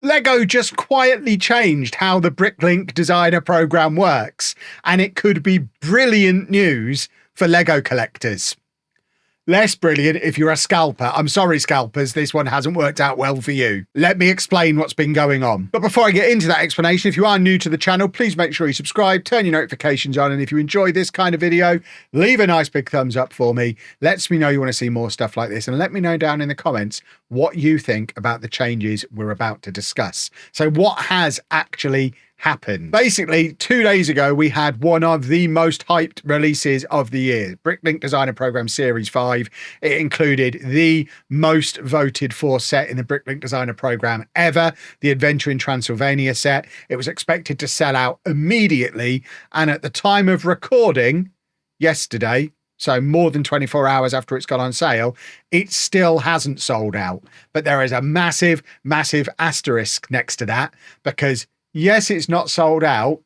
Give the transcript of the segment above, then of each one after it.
Lego just quietly changed how the Bricklink designer program works, and it could be brilliant news for Lego collectors. Less brilliant if you're a scalper. I'm sorry, scalpers, this one hasn't worked out well for you. Let me explain what's been going on. But before I get into that explanation, if you are new to the channel, please make sure you subscribe, turn your notifications on, and if you enjoy this kind of video, leave a nice big thumbs up for me. Lets me know you want to see more stuff like this, and let me know down in the comments what you think about the changes we're about to discuss. So what has actually happened? Basically, 2 days ago, we had one of the most hyped releases of the year, Bricklink Designer Program Series 5. It included the most voted for set in the Bricklink Designer Program ever, the Adventure in Transylvania set. It was expected to sell out immediately, and at the time of recording, yesterday, so more than 24 hours after it's gone on sale, it still hasn't sold out. But there is a massive, massive asterisk next to that, because yes, it's not sold out,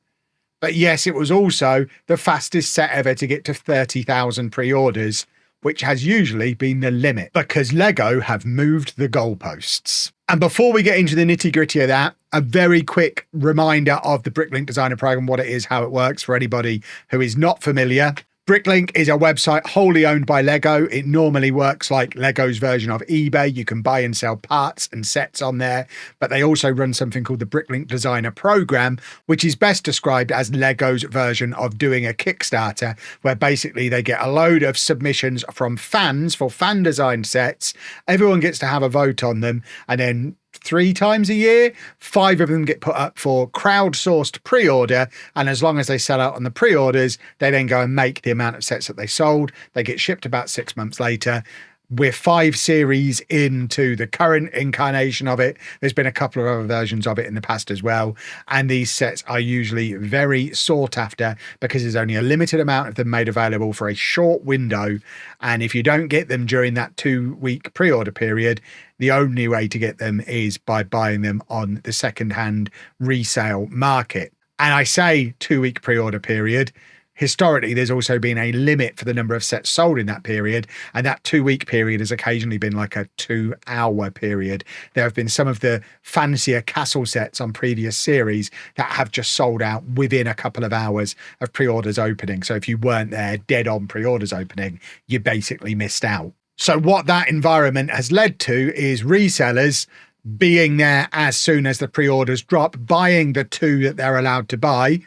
but yes, it was also the fastest set ever to get to 30,000 pre-orders, which has usually been the limit because Lego have moved the goalposts. And before we get into the nitty-gritty of that, a very quick reminder of the Bricklink Designer Program, what it is, how it works for anybody who is not familiar. Bricklink is a website wholly owned by Lego. It normally works like Lego's version of eBay. You can buy and sell parts and sets on there, but they also run something called the Bricklink Designer Program, which is best described as Lego's version of doing a Kickstarter, where basically they get a load of submissions from fans for fan designed sets. Everyone gets to have a vote on them, and then 3 times a year, 5 of them get put up for crowdsourced pre-order, and as long as they sell out on the pre-orders, they then go and make the amount of sets that they sold. They get shipped about 6 months later. We're 5 series into the current incarnation of it. There's been a couple of other versions of it in the past as well, and these sets are usually very sought after because there's only a limited amount of them made available for a short window, and if you don't get them during that 2-week pre-order period, the only way to get them is by buying them on the second-hand resale market. And I say 2-week pre-order period. Historically, there's also been a limit for the number of sets sold in that period, and that 2-week period has occasionally been like a 2-hour period. There have been some of the fancier castle sets on previous series that have just sold out within a couple of hours of pre-orders opening. So if you weren't there dead on pre-orders opening, you basically missed out. So what that environment has led to is resellers being there as soon as the pre-orders drop, buying the 2 that they're allowed to buy,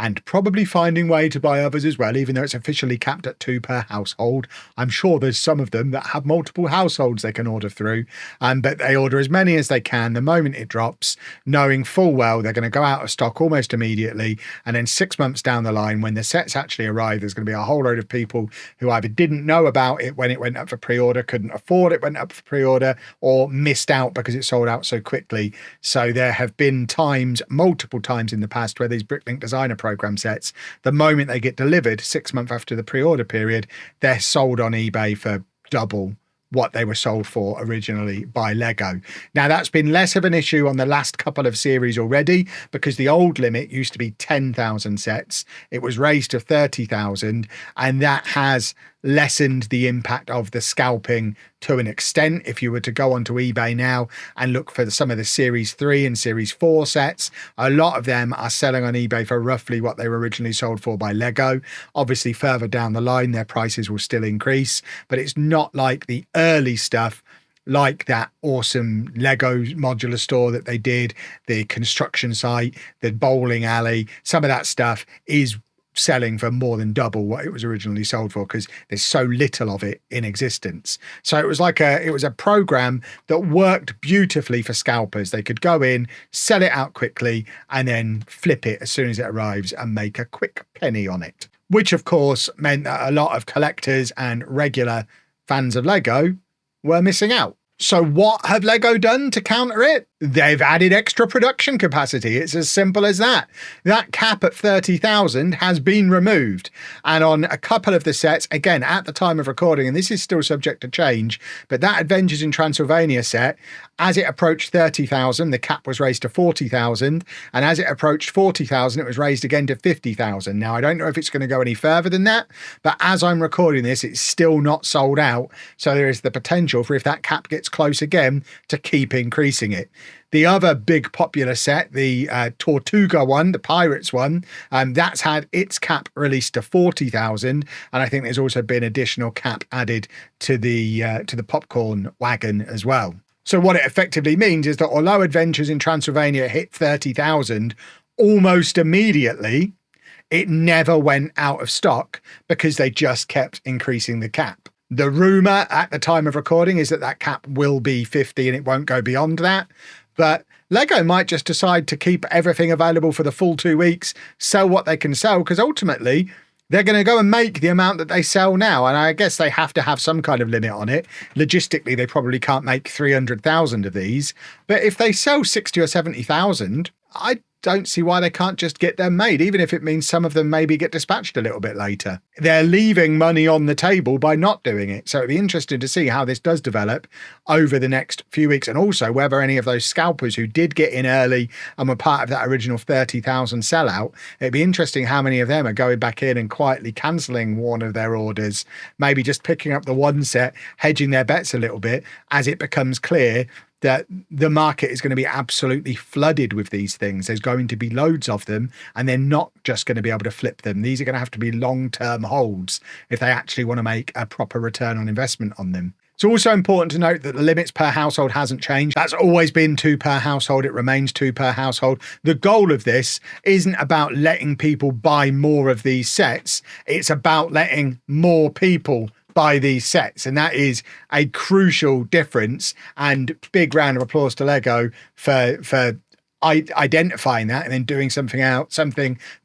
and probably finding a way to buy others as well, even though it's officially capped at 2 per household. I'm sure there's some of them that have multiple households they can order through, but they order as many as they can the moment it drops, knowing full well they're going to go out of stock almost immediately, and then 6 months down the line, when the sets actually arrive, there's going to be a whole load of people who either didn't know about it when it went up for pre-order, couldn't afford it, went up for pre-order, or missed out because it sold out so quickly. So there have been times, multiple times in the past, where these Bricklink Designer Program sets, the moment they get delivered 6 months after the pre-order period, they're sold on eBay for double what they were sold for originally by Lego. Now, that's been less of an issue on the last couple of series already, because the old limit used to be 10,000 sets. It was raised to 30,000, and that has lessened the impact of the scalping to an extent. If you were to go onto eBay now and look for some of the Series 3 and Series 4 sets, a lot of them are selling on eBay for roughly what they were originally sold for by Lego. Obviously, further down the line, their prices will still increase, but it's not like the early stuff, like that awesome Lego modular store that they did, the construction site, the bowling alley. Some of that stuff is selling for more than double what it was originally sold for because there's so little of it in existence. So it was like it was a program that worked beautifully for scalpers. They could go in, sell it out quickly, and then flip it as soon as it arrives and make a quick penny on it, which of course meant that a lot of collectors and regular fans of Lego were missing out. So what have Lego done to counter it? They've added extra production capacity. It's as simple as that. That cap at 30,000 has been removed. And on a couple of the sets, again, at the time of recording, and this is still subject to change, but that Adventures in Transylvania set, as it approached 30,000, the cap was raised to 40,000. And as it approached 40,000, it was raised again to 50,000. Now, I don't know if it's going to go any further than that, but as I'm recording this, it's still not sold out. So there is the potential for, if that cap gets it's close again to keep increasing it. The other big popular set, the Tortuga one, the Pirates one, that's had its cap released to 40,000, and I think there's also been additional cap added to the popcorn wagon as well. So what it effectively means is that although Adventures in Transylvania hit 30,000 almost immediately, it never went out of stock because they just kept increasing the cap. The rumor at the time of recording is that that cap will be 50 and it won't go beyond that. But Lego might just decide to keep everything available for the full 2 weeks, sell what they can sell, because ultimately they're going to go and make the amount that they sell now. And I guess they have to have some kind of limit on it. Logistically, they probably can't make 300,000 of these. But if they sell 60 or 70,000, I don't see why they can't just get them made, even if it means some of them maybe get dispatched a little bit later. They're leaving money on the table by not doing it. So it'd be interesting to see how this does develop over the next few weeks, and also whether any of those scalpers who did get in early and were part of that original 30,000 sellout, it'd be interesting how many of them are going back in and quietly cancelling one of their orders, maybe just picking up the one set, hedging their bets a little bit as it becomes clear that the market is going to be absolutely flooded with these things. There's going to be loads of them, and they're not just going to be able to flip them. These are going to have to be long-term holds if they actually want to make a proper return on investment on them. It's also important to note that the limits per household hasn't changed. That's always been 2 per household. It remains 2 per household. The goal of this isn't about letting people buy more of these sets. It's about letting more people buy these sets, and that is a crucial difference. And big round of applause to Lego for identifying that and then doing something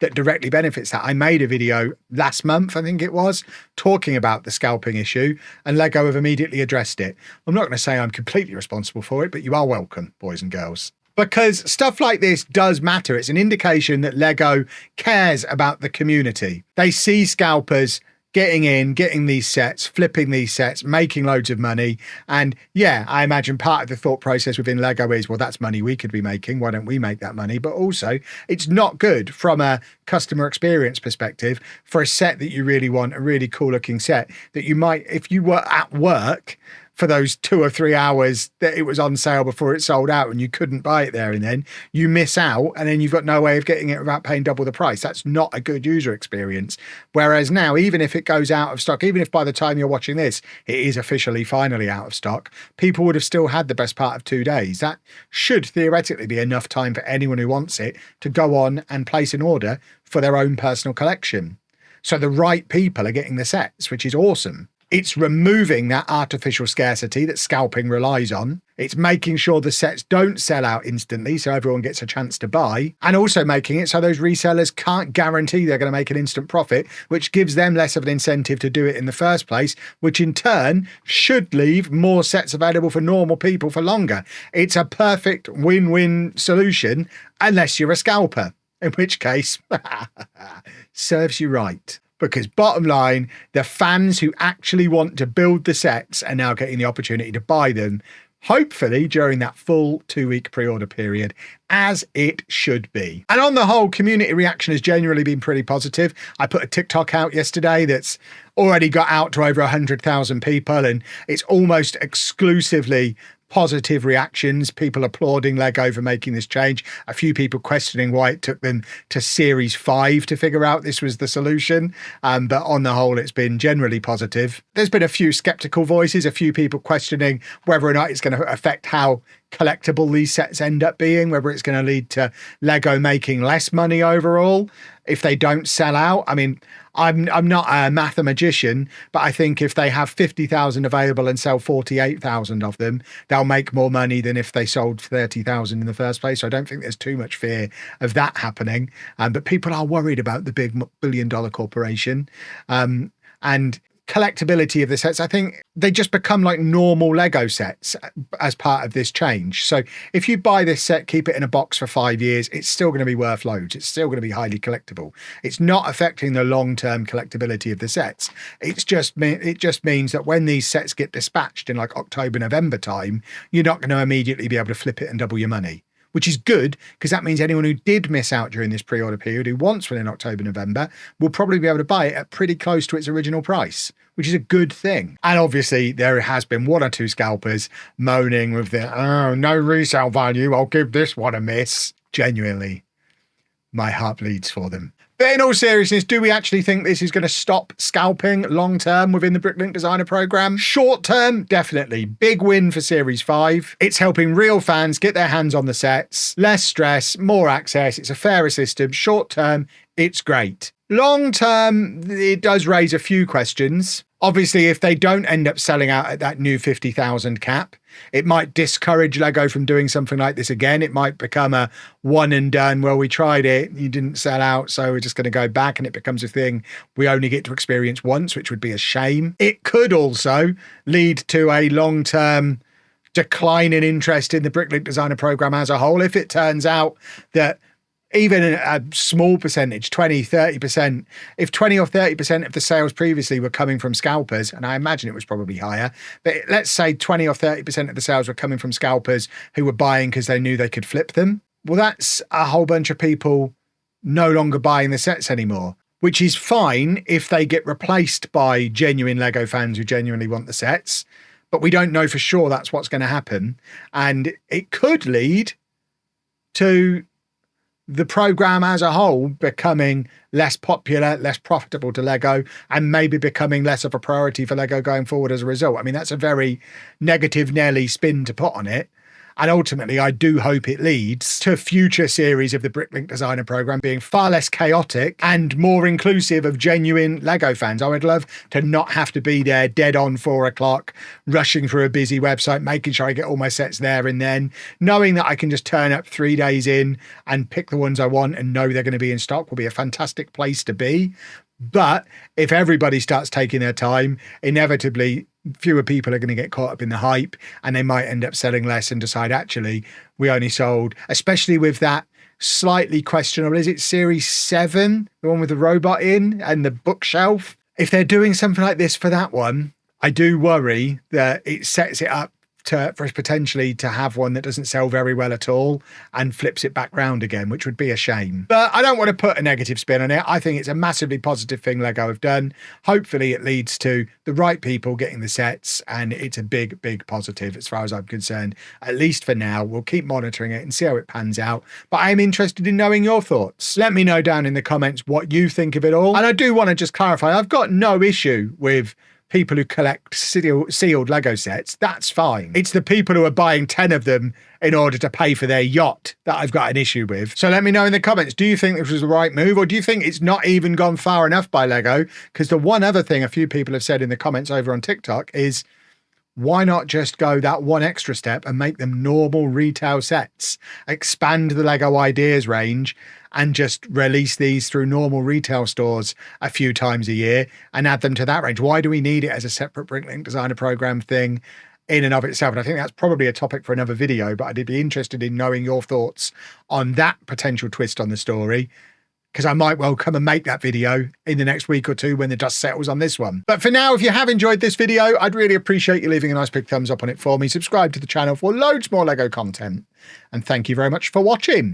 that directly benefits that. I made a video last month, I think it was, talking about the scalping issue, and Lego have immediately addressed it. I'm not going to say I'm completely responsible for it, but you are welcome, boys and girls. Because stuff like this does matter. It's an indication that Lego cares about the community. They see scalpers getting these sets, flipping these sets, making loads of money. And yeah, I imagine part of the thought process within Lego is, well, that's money we could be making. Why don't we make that money? But also, it's not good from a customer experience perspective for a set that you really want, a really cool looking set that you might, if you were at work for those 2 or 3 hours that it was on sale before it sold out and you couldn't buy it there and then, you miss out, and then you've got no way of getting it without paying double the price. That's not a good user experience. Whereas now, even if it goes out of stock, even if by the time you're watching this, it is officially finally out of stock, people would have still had the best part of 2 days. That should theoretically be enough time for anyone who wants it to go on and place an order for their own personal collection. So the right people are getting the sets, which is awesome. It's removing that artificial scarcity that scalping relies on. It's making sure the sets don't sell out instantly so everyone gets a chance to buy, and also making it so those resellers can't guarantee they're going to make an instant profit, which gives them less of an incentive to do it in the first place, which in turn should leave more sets available for normal people for longer. It's a perfect win-win solution unless you're a scalper, in which case, serves you right. Because bottom line, the fans who actually want to build the sets are now getting the opportunity to buy them, hopefully during that full 2-week pre-order period, as it should be. And on the whole, community reaction has generally been pretty positive. I put a TikTok out yesterday that's already got out to over 100,000 people, and it's almost exclusively positive reactions, people applauding Lego for making this change, a few people questioning why it took them to Series 5 to figure out this was the solution. But on the whole, it's been generally positive. There's been a few skeptical voices, a few people questioning whether or not it's going to affect how collectible these sets end up being, whether it's going to lead to Lego making less money overall if they don't sell out. I mean, I'm not a mathematician, but I think if they have 50,000 available and sell 48,000 of them, they'll make more money than if they sold 30,000 in the first place. So I don't think there's too much fear of that happening. But people are worried about the big billion-dollar corporation. And collectability of the sets, I think they just become like normal Lego sets as part of this change. So if you buy this set, keep it in a box for 5 years, it's still going to be worth loads. It's still going to be highly collectible. It's not affecting the long-term collectability of the sets. It just means that when these sets get dispatched in like October, November time, you're not going to immediately be able to flip it and double your money, which is good because that means anyone who did miss out during this pre-order period who wants one in October, November will probably be able to buy it at pretty close to its original price, which is a good thing. And obviously there has been one or two scalpers moaning with the, oh, no resale value, I'll give this one a miss. Genuinely, my heart bleeds for them. But in all seriousness, do we actually think this is going to stop scalping long-term within the Bricklink Designer Programme? Short-term, definitely. Big win for Series 5. It's helping real fans get their hands on the sets. Less stress, more access. It's a fairer system. Short-term, it's great. Long-term, it does raise a few questions. Obviously, if they don't end up selling out at that new 50,000 cap, it might discourage LEGO from doing something like this again. It might become a one and done. Well, we tried it, you didn't sell out, so we're just going to go back, and it becomes a thing we only get to experience once, which would be a shame. It could also lead to a long-term decline in interest in the Bricklink Designer Programme as a whole. If it turns out that even a small percentage, 20, 30%, if 20 or 30% of the sales previously were coming from scalpers, and I imagine it was probably higher, but let's say 20 or 30% of the sales were coming from scalpers who were buying because they knew they could flip them. Well, that's a whole bunch of people no longer buying the sets anymore, which is fine if they get replaced by genuine LEGO fans who genuinely want the sets. But we don't know for sure that's what's going to happen. And it could lead to the program as a whole becoming less popular, less profitable to LEGO, and maybe becoming less of a priority for LEGO going forward as a result. I mean, that's a very negative Nelly spin to put on it. And ultimately, I do hope it leads to future series of the Bricklink Designer Programme being far less chaotic and more inclusive of genuine LEGO fans. I would love to not have to be there dead on 4 o'clock, rushing through a busy website, making sure I get all my sets there and then, knowing that I can just turn up 3 days in and pick the ones I want and know they're going to be in stock will be a fantastic place to be. But if everybody starts taking their time, inevitably fewer people are going to get caught up in the hype, and they might end up selling less and decide, actually, we only sold, especially with that slightly questionable, is it Series 7, the one with the robot in and the bookshelf? If they're doing something like this for that one, I do worry that it sets it up for potentially to have one that doesn't sell very well at all and flips it back round again, which would be a shame. But I don't want to put a negative spin on it. I think it's a massively positive thing LEGO have done. Hopefully it leads to the right people getting the sets, and it's a big, big positive as far as I'm concerned, at least for now. We'll keep monitoring it and see how it pans out. But I'm interested in knowing your thoughts. Let me know down in the comments what you think of it all. And I do want to just clarify, I've got no issue with people who collect sealed LEGO sets. That's fine. It's the people who are buying 10 of them in order to pay for their yacht that I've got an issue with. So let me know in the comments, do you think this was the right move, or do you think it's not even gone far enough by LEGO? Because the one other thing a few people have said in the comments over on TikTok is, why not just go that one extra step and make them normal retail sets? Expand the LEGO Ideas range and just release these through normal retail stores a few times a year and add them to that range. Why do we need it as a separate Bricklink Designer Programme thing in and of itself? And I think that's probably a topic for another video, but I'd be interested in knowing your thoughts on that potential twist on the story, because I might well come and make that video in the next week or two when the dust settles on this one. But for now, if you have enjoyed this video, I'd really appreciate you leaving a nice big thumbs up on it for me. Subscribe to the channel for loads more LEGO content. And thank you very much for watching.